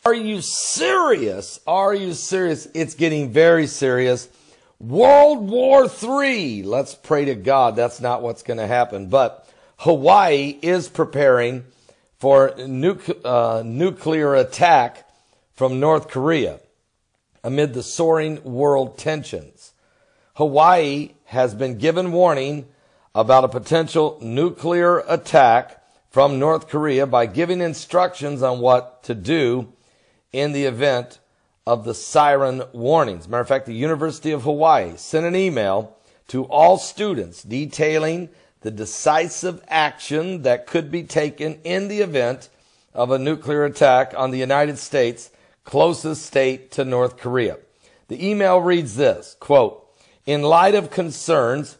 Are you serious? Are you serious? It's getting very serious. World War III. Let's pray to God that's not what's going to happen. But Hawaii is preparing for nuclear attack from North Korea amid the soaring world tensions. Hawaii has been given warning about a potential nuclear attack from North Korea by giving instructions on what to do in the event of the siren warnings. Matter of fact, the University of Hawaii sent an email to all students detailing the decisive action that could be taken in the event of a nuclear attack on the United States' closest state to North Korea. The email reads this, quote, "In light of concerns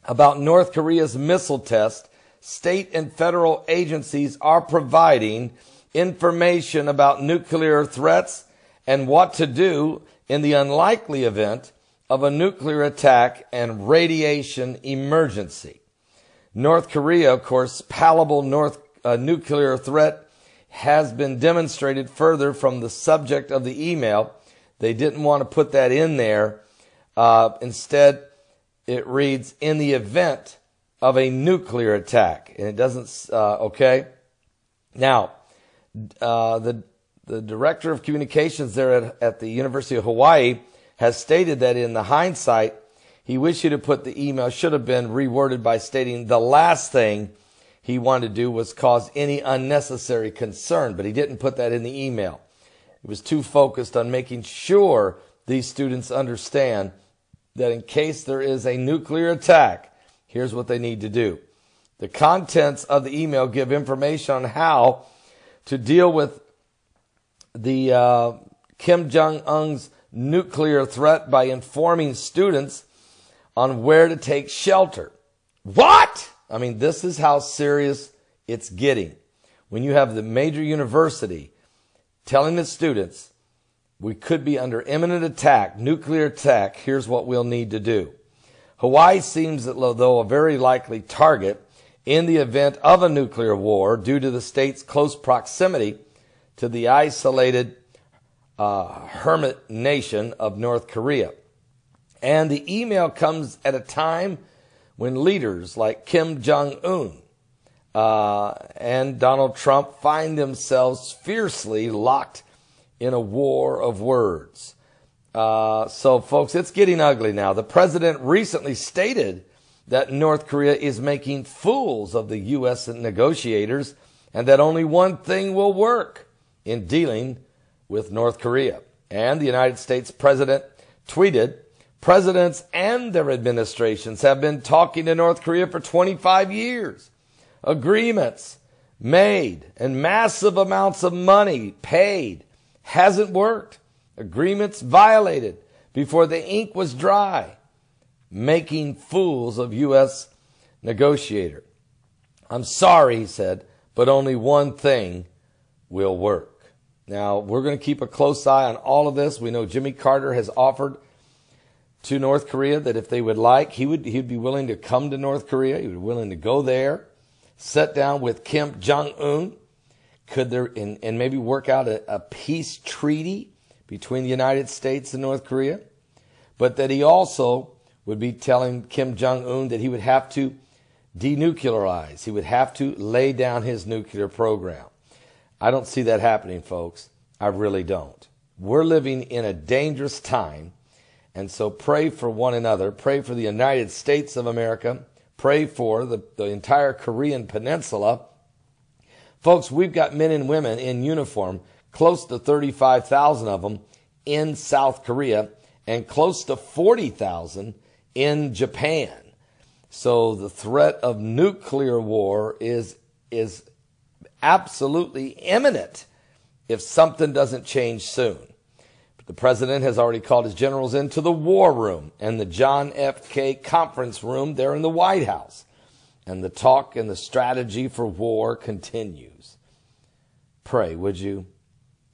about North Korea's missile test, state and federal agencies are providing information about nuclear threats and what to do in the unlikely event of a nuclear attack and radiation emergency." North Korea, of course, palpable nuclear threat has been demonstrated further from the subject of the email. They didn't want to put that in there. Instead, it reads, "in the event of a nuclear attack." And it doesn't, okay? Now, the director of communications there at the University of Hawaii has stated that in the hindsight, he wished he'd have put the email, should have been reworded by stating the last thing he wanted to do was cause any unnecessary concern, but he didn't put that in the email. He was too focused on making sure these students understand that in case there is a nuclear attack, here's what they need to do. The contents of the email give information on how to deal with the Kim Jong-un's nuclear threat by informing students on where to take shelter. What? I mean, this is how serious it's getting. When you have the major university telling the students, we could be under imminent attack, nuclear attack, here's what we'll need to do. Hawaii seems, though, a very likely target in the event of a nuclear war due to the state's close proximity to the isolated hermit nation of North Korea. And the email comes at a time when leaders like Kim Jong-un and Donald Trump find themselves fiercely locked in a war of words. So, folks, it's getting ugly now. The president recently stated that North Korea is making fools of the U.S. negotiators and that only one thing will work in dealing with North Korea. And the United States president tweeted, "Presidents and their administrations have been talking to North Korea for 25 years. Agreements made and massive amounts of money paid. Hasn't worked. Agreements violated before the ink was dry. Making fools of U.S. negotiator. I'm sorry," he said, "but only one thing will work." Now, we're going to keep a close eye on all of this. We know Jimmy Carter has offered to North Korea that if they would like, he'd be willing to come to North Korea. He would be willing to go there, sit down with Kim Jong-un, and maybe work out a peace treaty between the United States and North Korea. But that he also would be telling Kim Jong-un that he would have to denuclearize. He would have to lay down his nuclear program. I don't see that happening, folks. I really don't. We're living in a dangerous time. And so pray for one another. Pray for the United States of America. Pray for the entire Korean peninsula. Folks, we've got men and women in uniform, close to 35,000 of them in South Korea and close to 40,000 in Japan. So the threat of nuclear war is absolutely imminent if something doesn't change soon. The president has already called his generals into the war room and the John F. K. conference room there in the White House. And the talk and the strategy for war continues. Pray, would you?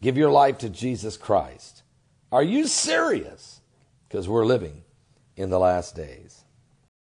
Give your life to Jesus Christ. Are you serious? Because we're living in the last days.